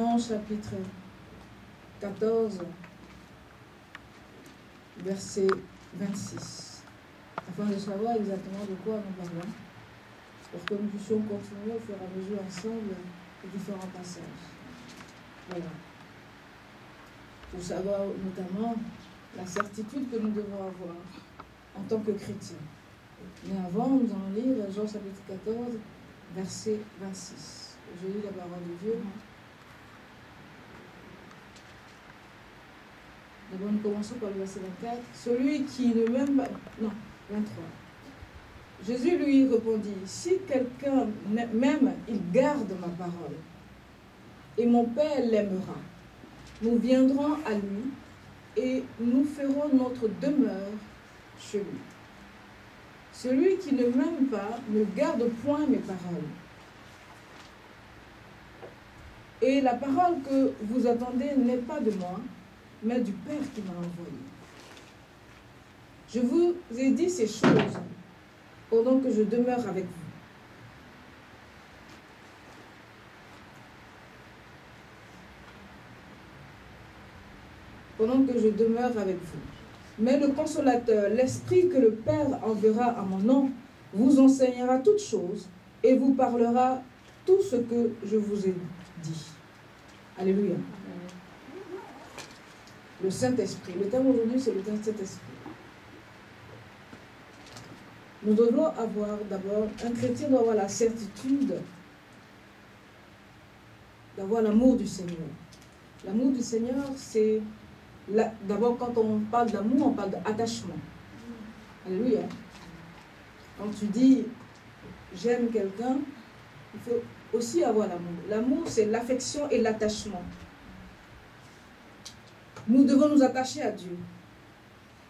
Jean chapitre 14, verset 26, afin de savoir exactement de quoi nous parlons, pour que nous puissions continuer au fur et à mesure ensemble les différents passages. Voilà. Pour savoir notamment la certitude que nous devons avoir en tant que chrétiens. Mais avant, nous allons lire Jean chapitre 14, verset 26. Je lis la parole de Dieu. D'abord, nous commençons par le verset 24. Celui qui ne m'aime pas... Non, 23. Jésus lui répondit, si quelqu'un m'aime, il garde ma parole. Et mon Père l'aimera. Nous viendrons à lui et nous ferons notre demeure chez lui. Celui qui ne m'aime pas ne garde point mes paroles. Et la parole que vous attendez n'est pas de moi, mais du Père qui m'a envoyé. Je vous ai dit ces choses pendant que je demeure avec vous. Pendant que je demeure avec vous. Mais le consolateur, l'Esprit que le Père enverra à mon nom, vous enseignera toutes choses et vous parlera tout ce que je vous ai dit. Alléluia. Le Saint-Esprit. Le thème aujourd'hui, c'est le Saint-Esprit. Nous devons avoir d'abord, un chrétien doit avoir la certitude d'avoir l'amour du Seigneur. L'amour du Seigneur, c'est... D'abord, quand on parle d'amour, on parle d'attachement. Alléluia. Quand tu dis j'aime quelqu'un, il faut aussi avoir l'amour. L'amour, c'est l'affection et l'attachement. Nous devons nous attacher à Dieu.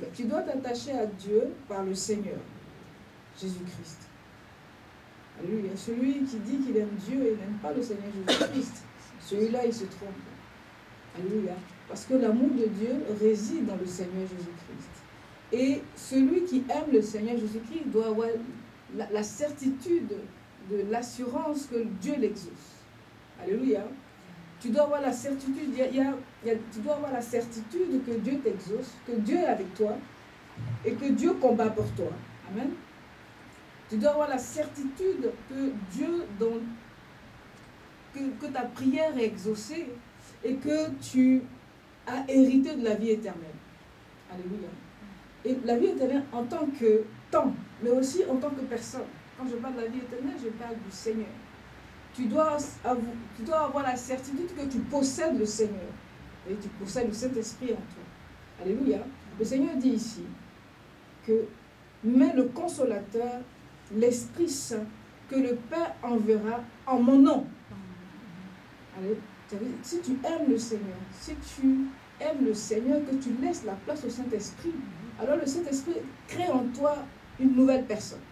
Mais tu dois t'attacher à Dieu par le Seigneur, Jésus-Christ. Alléluia. Celui qui dit qu'il aime Dieu et n'aime pas le Seigneur Jésus-Christ, celui-là, il se trompe. Alléluia. Parce que l'amour de Dieu réside dans le Seigneur Jésus-Christ. Et celui qui aime le Seigneur Jésus-Christ doit avoir la certitude de l'assurance que Dieu l'exauce. Alléluia. Tu dois avoir la certitude, tu dois avoir la certitude que Dieu t'exauce, que Dieu est avec toi et que Dieu combat pour toi. Amen. Tu dois avoir la certitude que Dieu, que ta prière est exaucée et que tu as hérité de la vie éternelle. Alléluia. Et la vie éternelle en tant que temps, mais aussi en tant que personne. Quand je parle de la vie éternelle, je parle du Seigneur. Tu dois avoir la certitude que tu possèdes le Seigneur. Et tu possèdes le Saint-Esprit en toi. Alléluia. Le Seigneur dit ici que mais le consolateur, l'Esprit Saint, que le Père enverra en mon nom. Allez. Si tu aimes le Seigneur, si tu aimes le Seigneur, que tu laisses la place au Saint-Esprit, alors le Saint-Esprit crée en toi une nouvelle personne.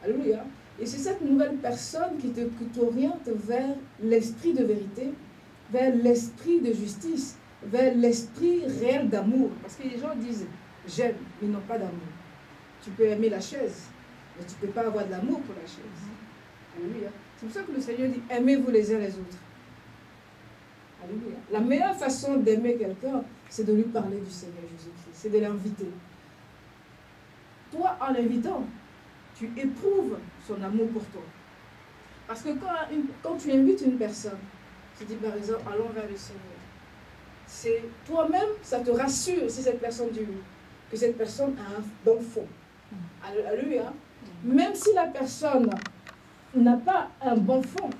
Alléluia. Et c'est cette nouvelle personne qui t'oriente vers l'esprit de vérité, vers l'esprit de justice, vers l'esprit réel d'amour. Parce que les gens disent « j'aime », mais ils n'ont pas d'amour. Tu peux aimer la chaise, mais tu ne peux pas avoir de l'amour pour la chaise. Alléluia. C'est pour ça que le Seigneur dit « aimez-vous les uns les autres ». Alléluia. La meilleure façon d'aimer quelqu'un, c'est de lui parler du Seigneur Jésus-Christ, c'est de l'inviter. Toi, en l'invitant, tu éprouves son amour pour toi. Parce que quand tu invites une personne, tu dis par exemple, allons vers le Seigneur, c'est toi-même, ça te rassure si cette personne que cette personne a un bon fond. Alléluia. Même si la personne n'a pas un bon fond,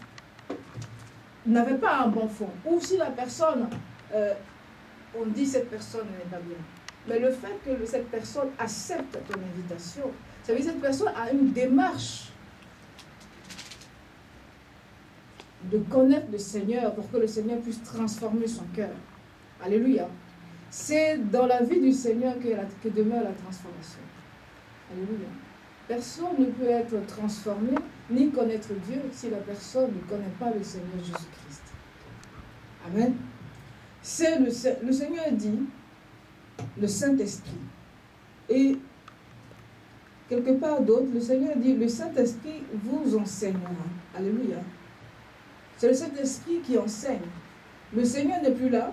n'avait pas un bon fond, ou si la personne, on dit cette personne n'est pas bien, mais le fait que cette personne accepte ton invitation, ça veut dire que cette personne a une démarche de connaître le Seigneur pour que le Seigneur puisse transformer son cœur. Alléluia. C'est dans la vie du Seigneur que demeure la transformation. Alléluia. Personne ne peut être transformé ni connaître Dieu si la personne ne connaît pas le Seigneur Jésus-Christ. Amen. Le Seigneur dit le Saint-Esprit. Et quelque part d'autre, le Seigneur dit le Saint-Esprit vous enseignera. Alléluia. C'est le Saint-Esprit qui enseigne. Le Seigneur n'est plus là,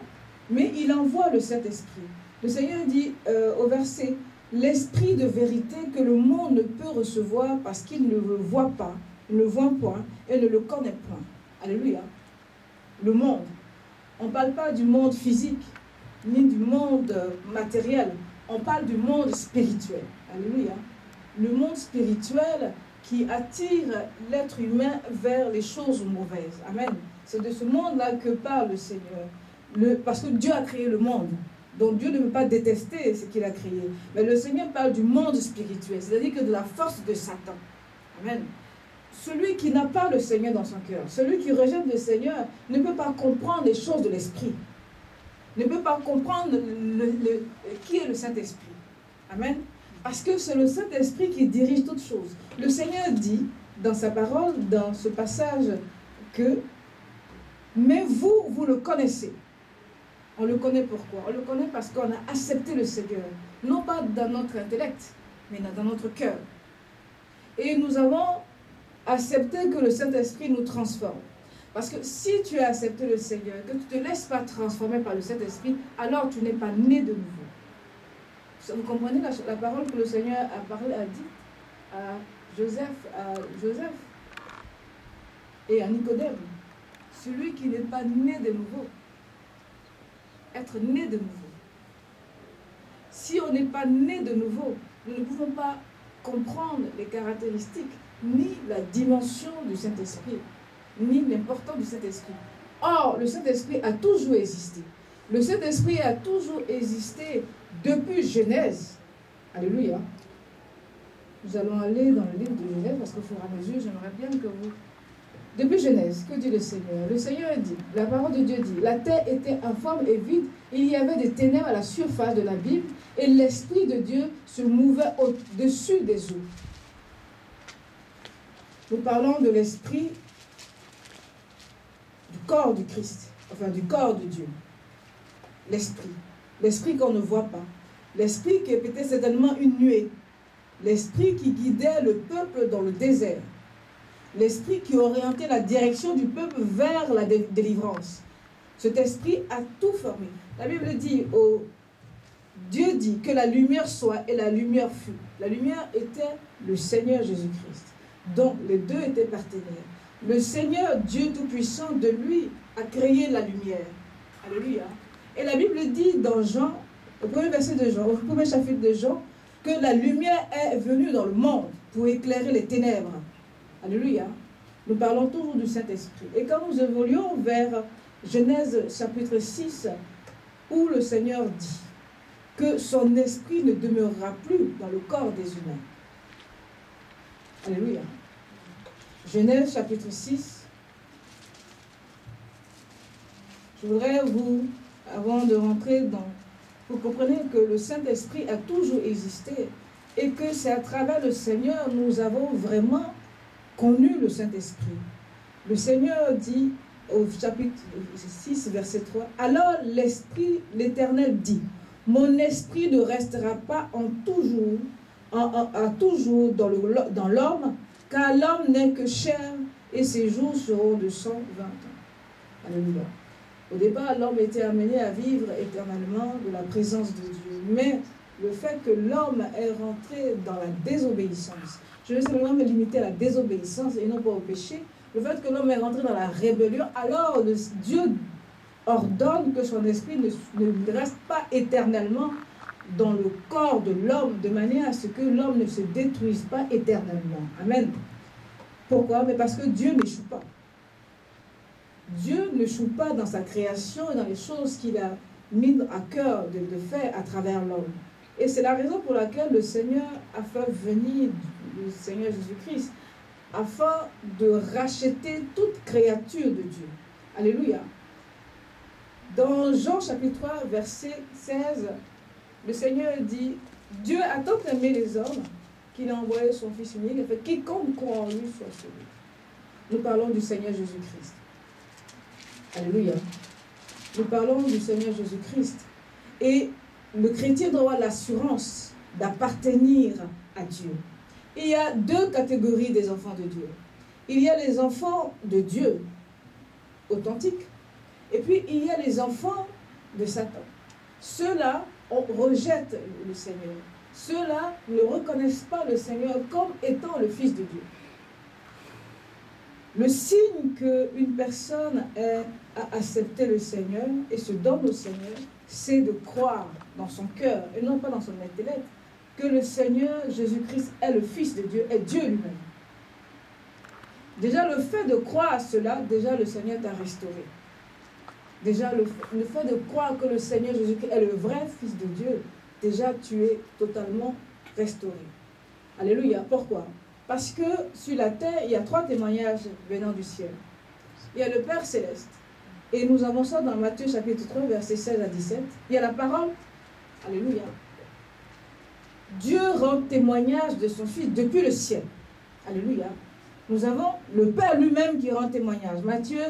mais il envoie le Saint-Esprit. Le Seigneur dit au verset, l'Esprit de vérité que le monde ne peut recevoir parce qu'il ne le voit pas, ne le voit point et ne le connaît point. Alléluia. Le monde. On ne parle pas du monde physique, ni du monde matériel. On parle du monde spirituel. Alléluia. Le monde spirituel qui attire l'être humain vers les choses mauvaises. Amen. C'est de ce monde-là que parle le Seigneur. Parce que Dieu a créé le monde. Donc Dieu ne peut pas détester ce qu'il a créé. Mais le Seigneur parle du monde spirituel, c'est-à-dire que de la force de Satan. Amen. Celui qui n'a pas le Seigneur dans son cœur, celui qui rejette le Seigneur, ne peut pas comprendre les choses de l'Esprit. Ne peut pas comprendre qui est le Saint-Esprit. Amen. Parce que c'est le Saint-Esprit qui dirige toutes choses. Le Seigneur dit dans sa parole, dans ce passage, que « Mais vous, vous le connaissez ». On le connaît pourquoi? On le connaît parce qu'on a accepté le Seigneur. Non pas dans notre intellect, mais dans notre cœur. Et nous avons accepté que le Saint-Esprit nous transforme. Parce que si tu as accepté le Seigneur, que tu ne te laisses pas transformer par le Saint-Esprit, alors tu n'es pas né de nouveau. Vous comprenez la parole que le Seigneur a dit à Joseph et à Nicodème. Celui qui n'est pas né de nouveau. Être né de nouveau. Si on n'est pas né de nouveau, nous ne pouvons pas comprendre les caractéristiques, ni la dimension du Saint-Esprit, ni l'importance du Saint-Esprit. Or, le Saint-Esprit a toujours existé. Le Saint-Esprit a toujours existé depuis Genèse. Alléluia. Nous allons aller dans le livre de Genèse, parce qu'au fur et à mesure, j'aimerais bien que vous... Depuis Genèse, que dit le Seigneur? Le Seigneur dit, la parole de Dieu dit, la terre était informe et vide, il y avait des ténèbres à la surface de l'abîme, et l'Esprit de Dieu se mouvait au-dessus des eaux. Nous parlons de l'Esprit du corps du Christ, enfin du corps de Dieu. L'Esprit. L'Esprit qu'on ne voit pas. L'Esprit qui est peut-être certainement une nuée. L'Esprit qui guidait le peuple dans le désert. L'Esprit qui orientait la direction du peuple vers la délivrance. Cet Esprit a tout formé. La Bible dit, Dieu dit que la lumière soit et la lumière fut. La lumière était le Seigneur Jésus-Christ. Donc les deux étaient partenaires. Le Seigneur, Dieu Tout-Puissant, de lui, a créé la lumière. Alléluia. Et la Bible dit dans Jean, au premier verset de Jean, au premier chapitre de Jean, que la lumière est venue dans le monde pour éclairer les ténèbres. Alléluia. Nous parlons toujours du Saint-Esprit. Et quand nous évoluons vers Genèse chapitre 6, où le Seigneur dit que son esprit ne demeurera plus dans le corps des humains. Alléluia. Genèse chapitre 6. Je voudrais vous, avant de rentrer dans... Vous comprenez que le Saint-Esprit a toujours existé et que c'est à travers le Seigneur nous avons vraiment connu le Saint-Esprit. Le Seigneur dit au chapitre 6, verset 3, « Alors l'Esprit, l'Éternel dit, « Mon esprit ne restera pas à toujours dans l'homme, car l'homme n'est que chair et ses jours seront de 120 ans. » Alléluia. Au départ, l'homme était amené à vivre éternellement de la présence de Dieu. Mais le fait que l'homme est rentré dans la désobéissance, je vais simplement me limiter à la désobéissance et non pas au péché, le fait que l'homme est rentré dans la rébellion, alors Dieu ordonne que son esprit ne reste pas éternellement dans le corps de l'homme, de manière à ce que l'homme ne se détruise pas éternellement. Amen. Pourquoi? Mais parce que Dieu n'échoue pas. Dieu ne joue pas dans sa création et dans les choses qu'il a mis à cœur de faire à travers l'homme. Et c'est la raison pour laquelle le Seigneur a fait venir le Seigneur Jésus-Christ afin de racheter toute créature de Dieu. Alléluia. Dans Jean chapitre 3, verset 16, le Seigneur dit, Dieu a tant aimé les hommes qu'il a envoyé son Fils unique, afin que quiconque croit en lui soit sauvé. Nous parlons du Seigneur Jésus-Christ. Alléluia. Nous parlons du Seigneur Jésus-Christ. Et le chrétien doit avoir l'assurance d'appartenir à Dieu. Il y a deux catégories des enfants de Dieu. Il y a les enfants de Dieu authentiques Et puis, il y a les enfants de Satan. Ceux-là, on rejette le Seigneur. Ceux-là ne reconnaissent pas le Seigneur comme étant le Fils de Dieu. Le signe qu'une personne a accepté le Seigneur et se donne au Seigneur, c'est de croire dans son cœur, et non pas dans son intellect, que le Seigneur Jésus-Christ est le Fils de Dieu, est Dieu lui-même. Déjà, le fait de croire à cela, déjà le Seigneur t'a restauré. Déjà, le fait de croire que le Seigneur Jésus-Christ est le vrai Fils de Dieu, déjà tu es totalement restauré. Alléluia. Pourquoi? Parce que sur la terre, il y a 3 témoignages venant du ciel. Il y a le Père Céleste. Et nous avons ça dans Matthieu chapitre 3, versets 16 à 17. Il y a la parole. Alléluia. Dieu rend témoignage de son Fils depuis le ciel. Alléluia. Nous avons le Père lui-même qui rend témoignage. Matthieu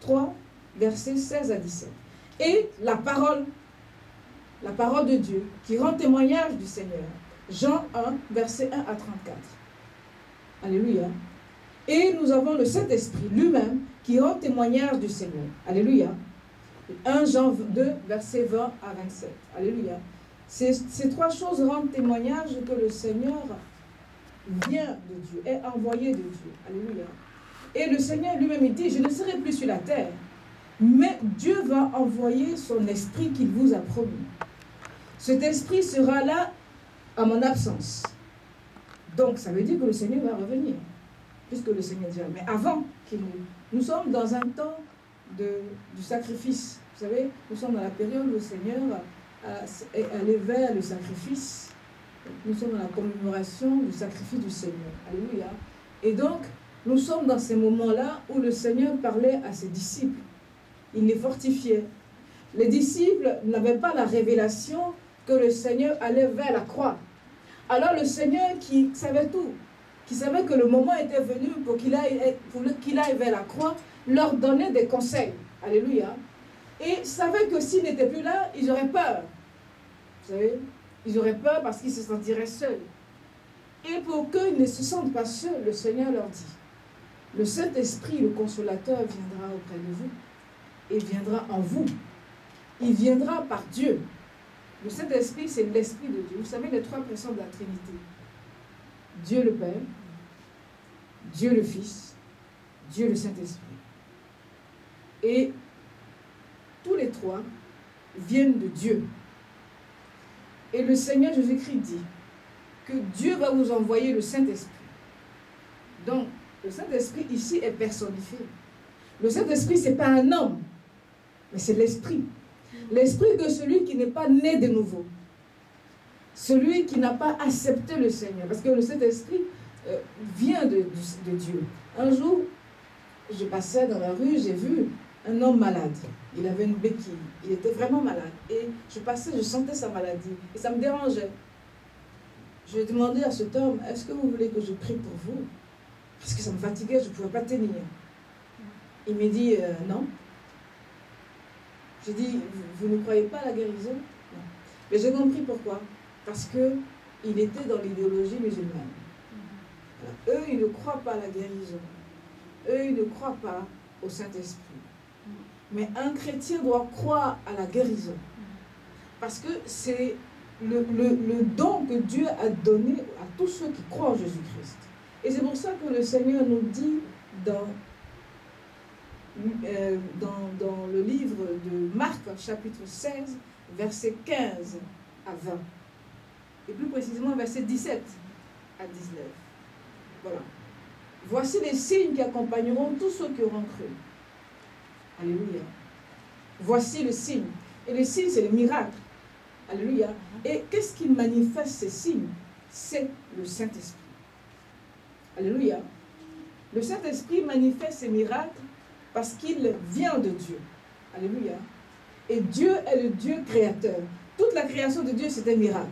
3, versets 16 à 17. Et la parole de Dieu qui rend témoignage du Seigneur. Jean 1, versets 1 à 34. Alléluia. Et nous avons le Saint-Esprit lui-même qui rend témoignage du Seigneur. Alléluia. 1 Jean 2, versets 20 à 27. Alléluia. Ces 3 choses rendent témoignage que le Seigneur vient de Dieu, est envoyé de Dieu. Alléluia. Et le Seigneur lui-même, il dit, je ne serai plus sur la terre, mais Dieu va envoyer son esprit qu'il vous a promis. Cet esprit sera là à mon absence. Donc, ça veut dire que le Seigneur va revenir, puisque le Seigneur dit, mais avant qu'il nous sommes dans un temps du sacrifice. Vous savez, nous sommes dans la période où le Seigneur est allé vers le sacrifice. Nous sommes dans la commémoration du sacrifice du Seigneur. Alléluia. Et donc, nous sommes dans ces moments-là où le Seigneur parlait à ses disciples. Il les fortifiait. Les disciples n'avaient pas la révélation que le Seigneur allait vers la croix. Alors le Seigneur qui savait tout, qui savait que le moment était venu pour qu'il aille vers la croix, leur donnait des conseils. Alléluia. Et savait que s'ils n'étaient plus là, ils auraient peur. Vous savez, ils auraient peur parce qu'ils se sentiraient seuls. Et pour qu'ils ne se sentent pas seuls, le Seigneur leur dit, le Saint-Esprit, le Consolateur, viendra auprès de vous et viendra en vous. Il viendra par Dieu. Le Saint-Esprit, c'est l'Esprit de Dieu. Vous savez, les 3 personnes de la Trinité. Dieu le Père, Dieu le Fils, Dieu le Saint-Esprit. Et tous les 3 viennent de Dieu. Et le Seigneur Jésus-Christ dit que Dieu va vous envoyer le Saint-Esprit. Donc, le Saint-Esprit ici est personnifié. Le Saint-Esprit, ce n'est pas un homme, mais c'est l'Esprit. L'Esprit de celui qui n'est pas né de nouveau. Celui qui n'a pas accepté le Seigneur. Parce que le Saint-Esprit vient de Dieu. Un jour, je passais dans la rue, j'ai vu un homme malade. Il avait une béquille. Il était vraiment malade. Et je passais, je sentais sa maladie. Et ça me dérangeait. Je demandais à cet homme, est-ce que vous voulez que je prie pour vous? Parce que ça me fatiguait, je ne pouvais pas tenir. Il m'a dit, non. J'ai dit, vous ne croyez pas à la guérison? Non. Mais j'ai compris pourquoi. Parce qu'il était dans l'idéologie musulmane. Alors, eux, ils ne croient pas à la guérison. Eux, ils ne croient pas au Saint-Esprit. Mais un chrétien doit croire à la guérison. Parce que c'est le don que Dieu a donné à tous ceux qui croient en Jésus-Christ. Et c'est pour ça que le Seigneur nous dit dans le livre de Marc, chapitre 16, versets 15 à 20. Et plus précisément, versets 17 à 19. Voilà. Voici les signes qui accompagneront tous ceux qui auront cru. Alléluia. Voici le signe. Et le signe, c'est le miracle. Alléluia. Et qu'est-ce qui manifeste ces signes? C'est le Saint-Esprit. Alléluia. Le Saint-Esprit manifeste ces miracles parce qu'il vient de Dieu. Alléluia. Et Dieu est le Dieu créateur. Toute la création de Dieu, c'est un miracle.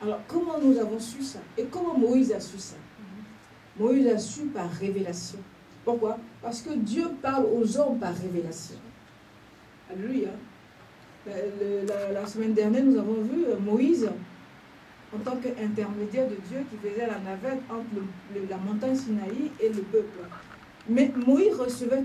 Alors, comment nous avons su ça? Et comment Moïse a su ça? Moïse a su par révélation. Pourquoi? Parce que Dieu parle aux hommes par révélation. Alléluia. La semaine dernière, nous avons vu Moïse en tant qu'intermédiaire de Dieu qui faisait la navette entre la montagne Sinaï et le peuple. Mais Moïse recevait